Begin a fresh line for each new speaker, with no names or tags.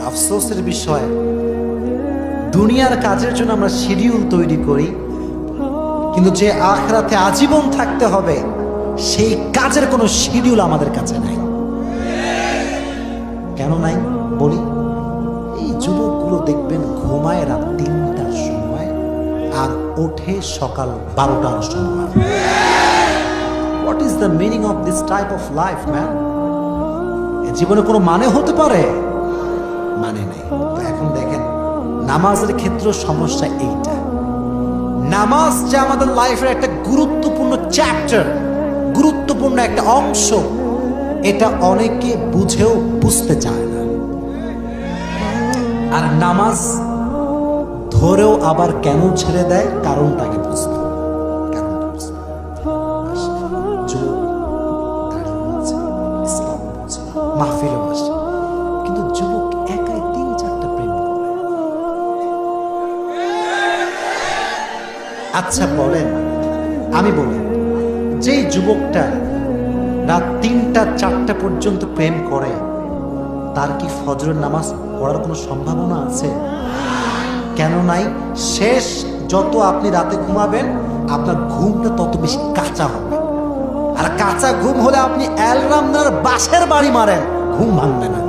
আফসোসের বিষয়, দুনিয়ার কাজের জন্য আমরা শিডিউল তৈরি করি, কিন্তু যে আখিরাতে আজীবন থাকতে হবে সেই কাজের কোনো শিডিউল আমাদের কাছে নাই। কেন নাই বলি, এই যুবকগুলো দেখবেন ঘুমায় রাত 3টার সময় আর ওঠে সকাল 12টার সময়। What is the meaning of this type of life man? জীবনে কোনো মানে হতে পারে? মানে নেই। তো এখন দেখেন নামাজের ক্ষেত্রে সমস্যা এইটা। নামাজ যে আমাদের লাইফের একটা গুরুত্বপূর্ণ চ্যাপ্টার, গুরুত্বপূর্ণ একটা অংশ, এটা অনেকে বুঝেও বুঝতে চায় না। আর নামাজ ধরেও আবার কেন ছেড়ে দেয়, কারণটাকে বুঝতে মাহফিলও আসে, কিন্তু যুবক একাই 3-4টা প্রেম করে। আচ্ছা বলেন, আমি বলি, যেই যুবকটা রাত 3টা-4টা পর্যন্ত প্রেম করে, তার কি ফজরের নামাজ পড়ার কোনো সম্ভাবনা আছে? কেন নাই? শেষ যত আপনি রাতে ঘুমাবেন, আপনার ঘুমটা তত বেশি কাঁচা হবে। আর কাঁচা ঘুম হলে আপনি অ্যালার্ম বাসের বাড়ি মারেন, ঘুম ভাঙবে না।